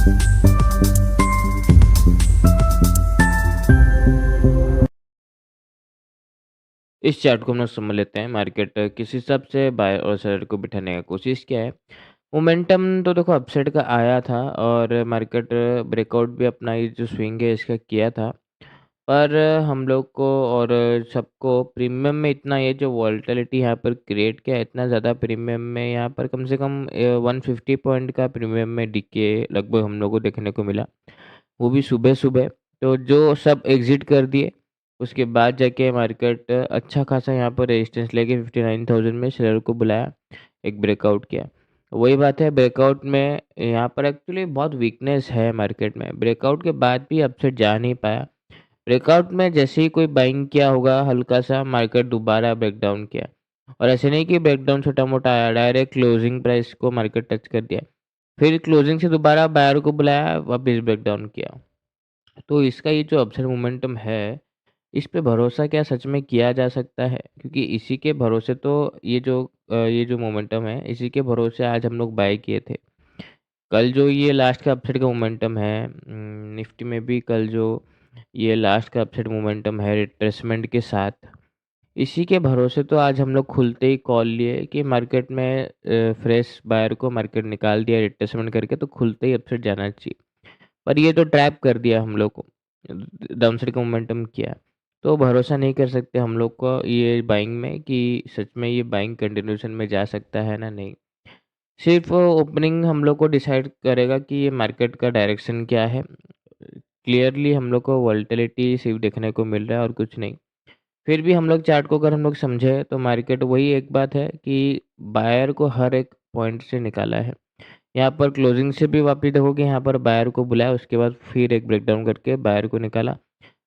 इस चार्ट को हम लोग समझ लेते हैं। मार्केट किस हिसाब से बायर और सेलर को बिठाने का कोशिश किया है। मोमेंटम तो देखो अपसाइड का आया था और मार्केट ब्रेकआउट भी अपना ये जो स्विंग है इसका किया था। पर हम लोग को और सबको प्रीमियम में इतना ये जो वॉलेटिलिटी यहाँ पर क्रिएट किया है, इतना ज़्यादा प्रीमियम में यहाँ पर कम से कम 150 पॉइंट का प्रीमियम में डीके लगभग हम लोग को देखने को मिला। वो भी सुबह-सुबह। तो जो सब एग्ज़िट कर दिए, उसके बाद जाके मार्केट अच्छा खासा यहाँ पर रेजिस्टेंस लेके 59,000 में शेयर को बुलाया, एक ब्रेकआउट किया। वही बात है, ब्रेकआउट में यहाँ पर एक्चुअली बहुत वीकनेस है मार्केट में। ब्रेकआउट के बाद भी अपसाइड जा नहीं पाया। ब्रेकआउट में जैसे ही कोई बाइंग किया होगा हल्का-सा, मार्केट दोबारा ब्रेकडाउन किया। और ऐसे नहीं कि ब्रेकडाउन छोटा-मोटा आया, डायरेक्ट क्लोजिंग प्राइस को मार्केट टच कर दिया। फिर क्लोजिंग से दोबारा बायर को बुलाया, वापस ब्रेकडाउन किया। तो इसका ये जो अपसाइड मोमेंटम है, इस पे भरोसा क्या सच में किया जा सकता है? क्योंकि इसी के भरोसे तो ये जो मोमेंटम है, इसी के भरोसे आज हम लोग बाय किए थे। कल जो ये लास्ट का अपसाइड का मोमेंटम है, निफ्टी में भी कल जो ये लास्ट का अपसाइड मोमेंटम है रिट्रेसमेंट के साथ, इसी के भरोसे तो आज हम लोग खुलते ही कॉल लिए कि मार्केट में फ्रेश बायर को मार्केट निकाल दिया रिट्रेसमेंट करके, तो खुलते ही अपसाइड जाना चाहिए। पर ये तो ट्रैप कर दिया हम लोग को, डाउनसाइड का मोमेंटम किया। तो भरोसा नहीं कर सकते हम लोग को ये बाइंग में कि सच में ये बाइंग कंटिन्यूएशन में जा सकता है ना नहीं। सिर्फ ओपनिंग हम लोग को डिसाइड करेगा कि ये मार्केट का डायरेक्शन क्या है। क्लियरली हम लोग को वोलेटिलिटी सिर्फ देखने को मिल रहा है और कुछ नहीं। फिर भी हम लोग चार्ट को अगर हम लोग समझे तो मार्केट वही एक बात है कि बायर को हर एक पॉइंट से निकाला है। यहाँ पर क्लोजिंग से भी वापस देखोगे, यहाँ पर बायर को बुलाया, उसके बाद फिर एक ब्रेकडाउन करके बायर को निकाला।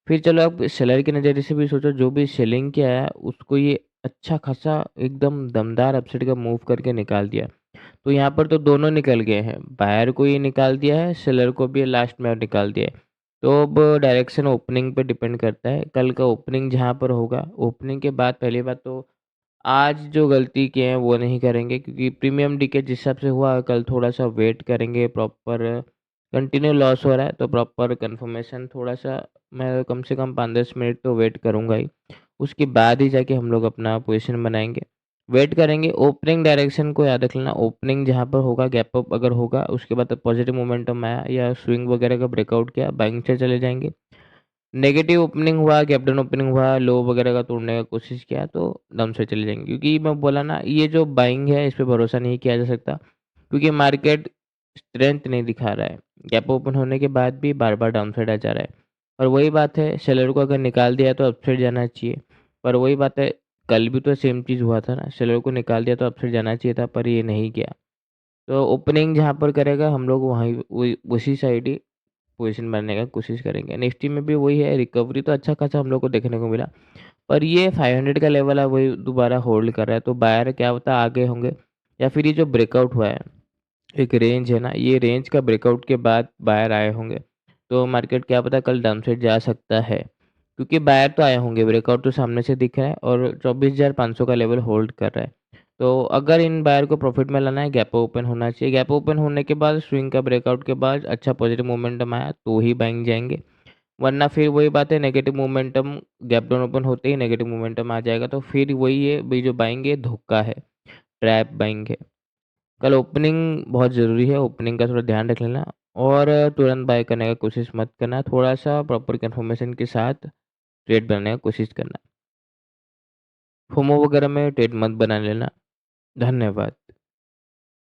फिर चलो आप सेलर के नज़रिए से भी सोचो, जो भी सेलिंग किया है उसको ये अच्छा खासा एकदम दमदार अपसाइड का मूव करके निकाल दिया। तो यहाँ पर तो दोनों निकल गए हैं, बायर को ये निकाल दिया है, सेलर को भी लास्ट में निकाल दिया है। तो अब डायरेक्शन ओपनिंग पे डिपेंड करता है। कल का ओपनिंग जहाँ पर होगा, ओपनिंग के बाद पहली बात तो आज जो गलती किए हैं वो नहीं करेंगे, क्योंकि प्रीमियम डीके जिस हिसाब से हुआ, कल थोड़ा-सा वेट करेंगे। प्रॉपर कंटिन्यू लॉस हो रहा है तो प्रॉपर कन्फर्मेशन थोड़ा-सा मैं कम से कम 5-10 मिनट तो वेट करूँगा ही। उसके बाद ही जाके हम लोग अपना पोज़ीशन बनाएँगे। वेट करेंगे, ओपनिंग डायरेक्शन को याद रख लेना। ओपनिंग जहाँ पर होगा, गैप अप अगर होगा, उसके बाद पॉजिटिव मोमेंटम आया या स्विंग वगैरह का ब्रेकआउट किया, बाइंग से चले जाएँगे। नेगेटिव ओपनिंग हुआ, गैप डाउन ओपनिंग हुआ, लो वगैरह का तोड़ने का कोशिश किया तो डाउन साइड चले जाएँगे। क्योंकि मैं बोला ना, ये जो बाइंग है इस पे भरोसा नहीं किया जा सकता, क्योंकि मार्केट स्ट्रेंथ नहीं दिखा रहा है। गैप ओपन होने के बाद भी बार-बार डाउन साइड आ जा रहा है। और वही बात है, सेलर को अगर निकाल दिया तो अपसाइड जाना चाहिए। पर वही बात है, कल भी तो सेम चीज़ हुआ था ना, सेलर को निकाल दिया तो अपसाइड जाना चाहिए था, पर ये नहीं किया। तो ओपनिंग जहाँ पर करेगा हम लोग वहीं वही उसी साइड ही पोजीशन बनाने का कोशिश करेंगे। निफ्टी में भी वही है, रिकवरी तो अच्छा खासा हम लोग को देखने को मिला। पर ये 500 का लेवल है, वही दोबारा होल्ड कर रहा है, तो बायर क्या पता आगे होंगे, या फिर ये जो ब्रेकआउट हुआ है, एक रेंज है ना, ये रेंज का ब्रेकआउट के बाद बायर आए होंगे। तो मार्केट क्या पता कल डाउन साइड जा सकता है, क्योंकि बायर तो आए होंगे, ब्रेकआउट तो सामने से दिख रहा है और 24,500 का लेवल होल्ड कर रहा है। तो अगर इन बायर को प्रॉफिट में लाना है, गैप ओपन होना चाहिए। गैप ओपन होने के बाद स्विंग का ब्रेकआउट के बाद अच्छा पॉजिटिव मोमेंटम आया तो ही बाइंग जाएंगे, वरना फिर वही बात है, negative momentum gap down open होते ही नेगेटिव मोमेंटम आ जाएगा, तो फिर वही है भाई, जो बाइंग है धोखा है, ट्रैप बाइंग है। कल ओपनिंग बहुत ज़रूरी है, ओपनिंग का थोड़ा ध्यान रख लेना और तुरंत बाय करने का कोशिश मत करना, थोड़ा-सा प्रॉपर कन्फर्मेशन के साथ ट्रेड बनाने का कोशिश करना। फोमो वगैरह में ट्रेड मत बना लेना। धन्यवाद।